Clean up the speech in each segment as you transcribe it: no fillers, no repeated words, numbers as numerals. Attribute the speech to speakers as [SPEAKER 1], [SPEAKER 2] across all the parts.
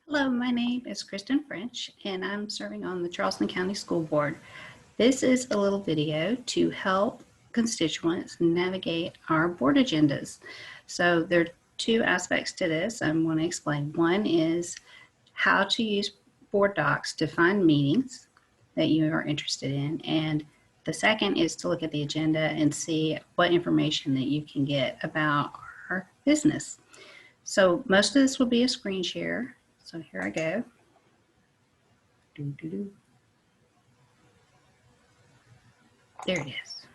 [SPEAKER 1] Hello, my name is Kristen French, and I'm serving on the Charleston County School Board. This is a little video to help constituents navigate our board agendas. So there are two aspects to this I want to explain. One is how to use BoardDocs to find meetings that you are interested in, and the second is to look at the agenda and see what information that you can get about our business. So most of this will be a screen share. So here I go. There it is.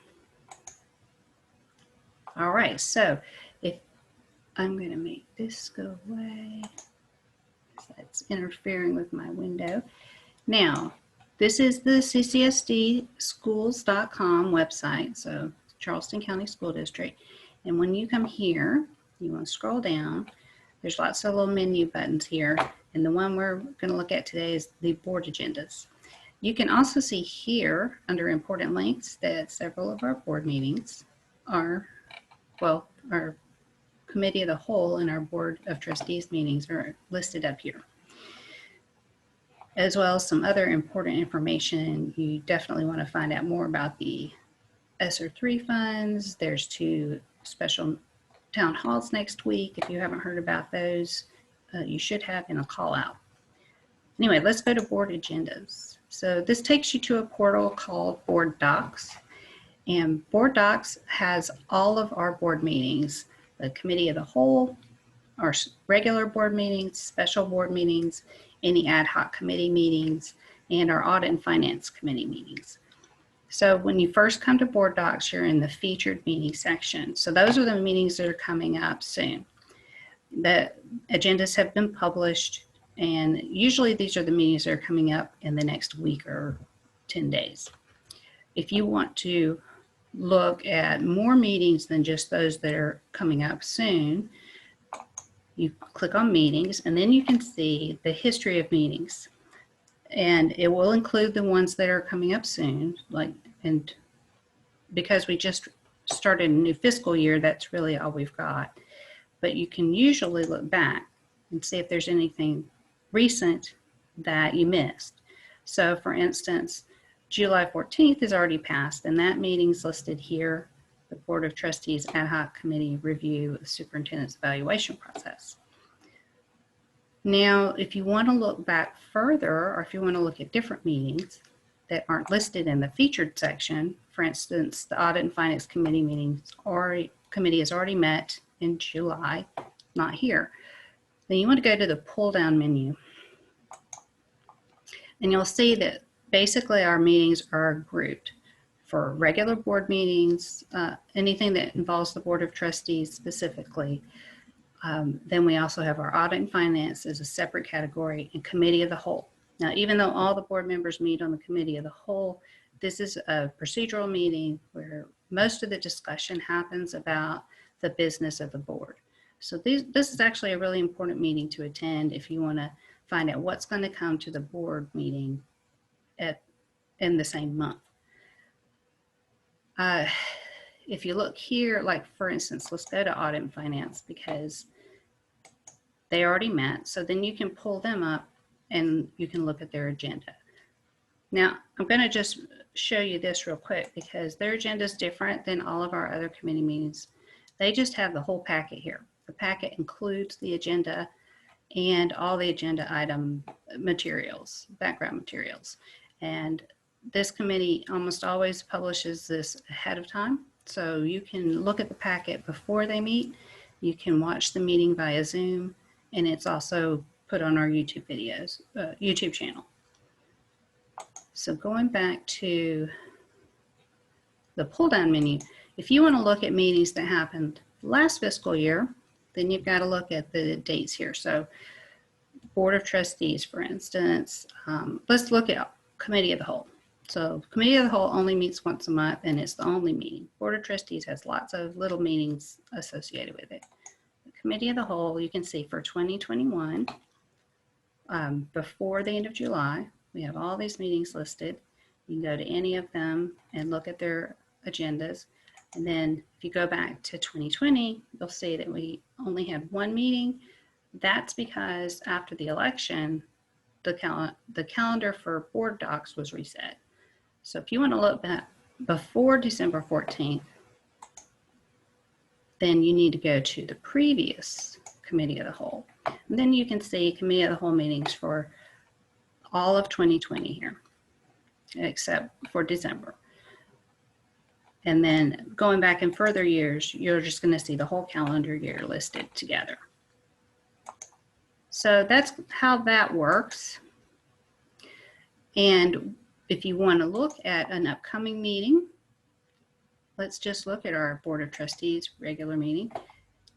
[SPEAKER 1] All right, so if I'm going to make this go away, that's interfering with my window. Now, this is the CCSDschools.com website, so Charleston County School District. And when you come here, you want to scroll down. There's lots of little menu buttons here. And the one we're going to look at today is the board agendas. You can also see here under important links that several of our board meetings are, well, our committee of the whole and our board of trustees meetings are listed up here, as well as some other important information. You definitely want to find out more about the ESSER 3 funds. There's 2 special town halls next week. If you haven't heard about those, you should have in a call out. Anyway, let's go to board agendas. So this takes you to a portal called BoardDocs, and BoardDocs has all of our board meetings, the committee of the whole, our regular board meetings, special board meetings, any ad hoc committee meetings, and our audit and finance committee meetings. So when you first come to BoardDocs, you're in the featured meeting section. So those are the meetings that are coming up soon. The agendas have been published, and usually these are the meetings that are coming up in the next week or 10 days. If you want to look at more meetings than just those that are coming up soon, you click on meetings, and then you can see the history of meetings. And it will include the ones that are coming up soon, and because we just started a new fiscal year, that's really all we've got. But you can usually look back and see if there's anything recent that you missed. So for instance, July 14th is already passed, and that meeting's listed here, the Board of Trustees Ad Hoc Committee Review of the Superintendent's Evaluation Process. Now, if you want to look back further, or if you want to look at different meetings that aren't listed in the featured section, for instance, the Audit and Finance Committee committee has already met in July, not here. Then you want to go to the pull down menu, and you'll see that basically our meetings are grouped for regular board meetings, anything that involves the Board of Trustees specifically. Then we also have our audit and finance as a separate category, and committee of the whole. Now, even though all the board members meet on the committee of the whole, this is a procedural meeting where most of the discussion happens about the business of the board. So this is actually a really important meeting to attend if you want to find out what's going to come to the board meeting in the same month. If you look here, like for instance, let's go to audit and finance because they already met. So then you can pull them up and you can look at their agenda. Now, I'm going to just show you this real quick because their agenda is different than all of our other committee meetings. They just have the whole packet here. The packet includes the agenda and all the agenda item materials, background materials. And this committee almost always publishes this ahead of time. So you can look at the packet before they meet. You can watch the meeting via Zoom, and it's also put on our YouTube videos, YouTube channel. So going back to the pull down menu, if you want to look at meetings that happened last fiscal year, then you've got to look at the dates here. So Board of Trustees, for instance, let's look at Committee of the Whole. So Committee of the Whole only meets once a month, and it's the only meeting. Board of Trustees has lots of little meetings associated with it. The Committee of the Whole, you can see for 2021, before the end of July, we have all these meetings listed. You can go to any of them and look at their agendas. And then if you go back to 2020, you'll see that we only had one meeting That's because after the election, the calendar for board docs was reset. So if you want to look back before December 14th, then you need to go to the previous committee of the whole. And then you can see committee of the whole meetings for all of 2020 here, except for December. And then going back in further years, you're just going to see the whole calendar year listed together. So that's how that works. And if you want to look at an upcoming meeting, let's just look at our Board of Trustees regular meeting.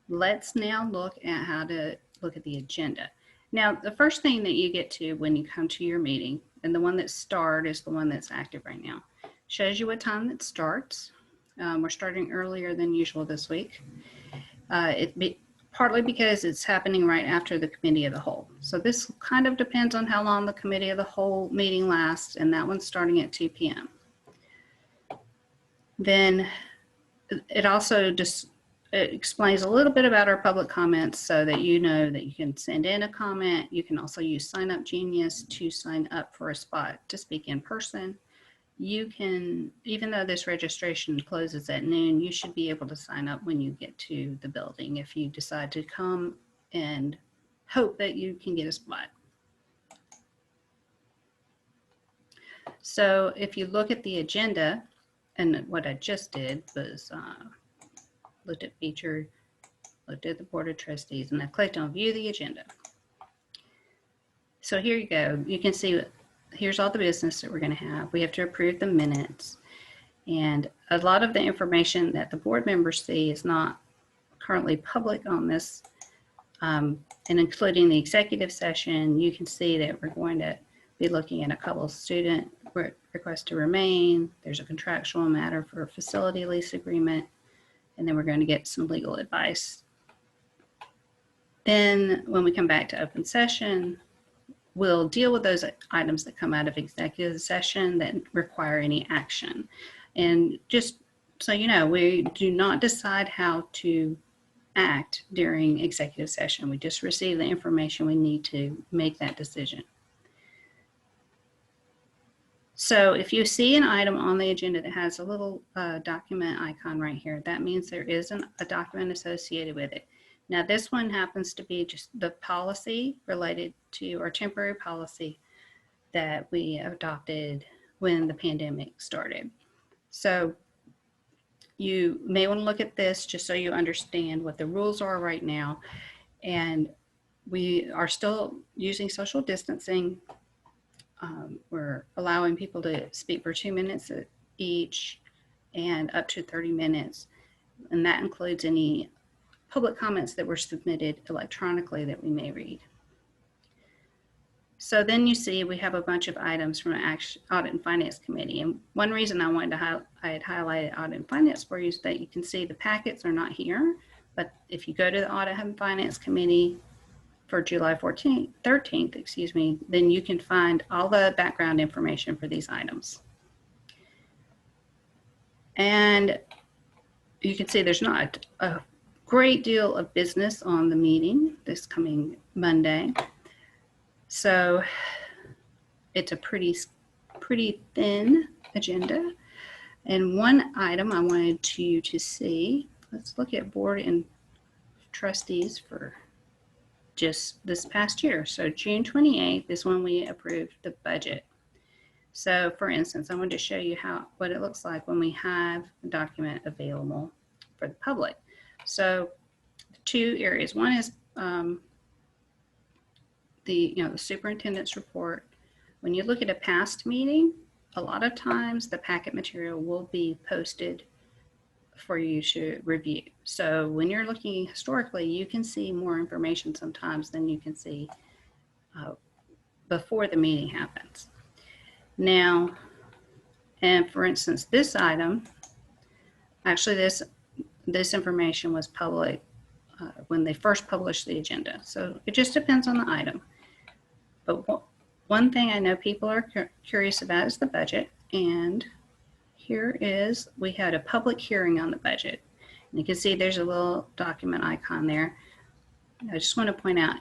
[SPEAKER 1] Let's now look at how to look at the agenda. Now, the first thing that you get to when you come to your meeting, and the one that started is the one that's active right now, shows you what time it starts. We're starting earlier than usual this week. Partly because it's happening right after the committee of the whole. So this kind of depends on how long the committee of the whole meeting lasts, and that one's starting at 2 p.m. Then it also just explains a little bit about our public comments so that you know that you can send in a comment. You can also use Sign Up Genius to sign up for a spot to speak in person. You can, even though this registration closes at noon, you should be able to sign up when you get to the building if you decide to come and hope that you can get a spot. So if you look at the agenda, and what I just did was looked at featured, looked at the Board of Trustees, and I clicked on View the Agenda. So here you go. You can see here's all the business that we're going to have. We have to approve the minutes. And a lot of the information that the board members see is not currently public on this. And including the executive session, you can see that we're going to be looking at a couple of student requests to remain. There's a contractual matter for a facility lease agreement. And then we're going to get some legal advice. Then when we come back to open session, we'll deal with those items that come out of executive session that require any action. And just so you know, we do not decide how to act during executive session. We just receive the information we need to make that decision. So if you see an item on the agenda that has a little document icon right here, that means there is a document associated with it. Now this one happens to be just the policy related to our temporary policy that we adopted when the pandemic started. So you may want to look at this just so you understand what the rules are right now. And we are still using social distancing. We're allowing people to speak for 2 minutes each and up to 30 minutes. And that includes any public comments that were submitted electronically that we may read. So then you see we have a bunch of items from an Audit and Finance Committee. And one reason I wanted to I had highlighted Audit and Finance for you is that you can see the packets are not here. But if you go to the Audit and Finance Committee for July 13th, excuse me, then you can find all the background information for these items. And you can see there's not a great deal of business on the meeting this coming Monday. So it's a pretty thin agenda. And one item I wanted you to see, let's look at Board and Trustees for just this past year. So June 28th is when we approved the budget. So for instance, I wanted to show you what it looks like when we have a document available for the public. So two areas. One is the superintendent's report. When you look at a past meeting, a lot of times the packet material will be posted for you to review. So when you're looking historically, you can see more information sometimes than you can see before the meeting happens. Now, and for instance, this item, actually this information was public when they first published the agenda. So it just depends on the item. But one thing I know people are curious about is the budget. And here we had a public hearing on the budget. And you can see there's a little document icon there. I just want to point out,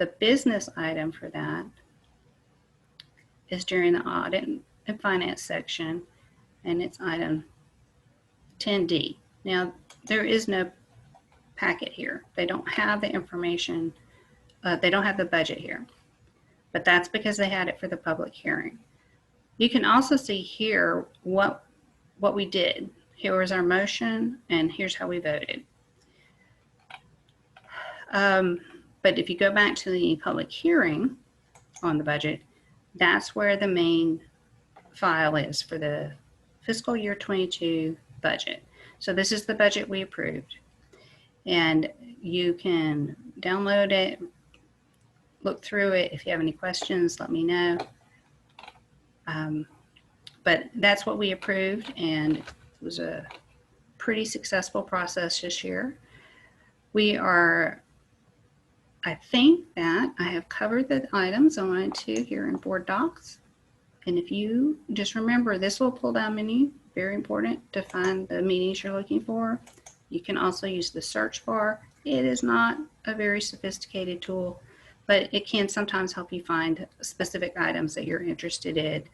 [SPEAKER 1] The business item for that is during the audit and finance section, and it's item 10D. Now, there is no packet here. They don't have the information. They don't have the budget here, but that's because they had it for the public hearing. You can also see here what we did. Here was our motion, and here's how we voted. But if you go back to the public hearing on the budget, that's where the main file is for the fiscal year 22 budget. So this is the budget we approved, and you can download it, look through it. If you have any questions, let me know. But that's what we approved, and it was a pretty successful process this year. I think that I have covered the items I wanted to here in Board Docs. And if you just remember, this will pull down menu, very important to find the meetings you're looking for. You can also use the search bar. It is not a very sophisticated tool, but it can sometimes help you find specific items that you're interested in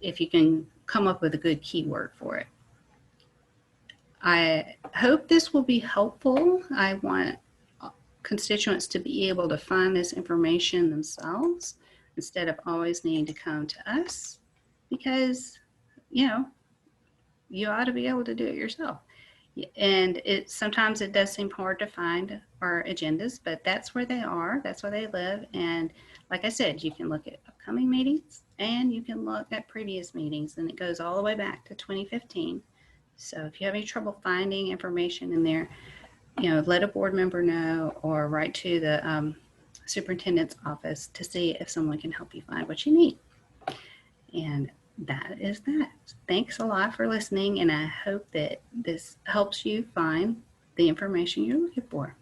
[SPEAKER 1] if you can come up with a good keyword for it. I hope this will be helpful. I want constituents to be able to find this information themselves instead of always needing to come to us, because, you know, you ought to be able to do it yourself. And sometimes it does seem hard to find our agendas, but that's where they are. That's where they live. And like I said, you can look at upcoming meetings and you can look at previous meetings, and it goes all the way back to 2015. So if you have any trouble finding information in there, you know, let a board member know or write to the superintendent's office to see if someone can help you find what you need. And that is that. Thanks a lot for listening, and I hope that this helps you find the information you're looking for.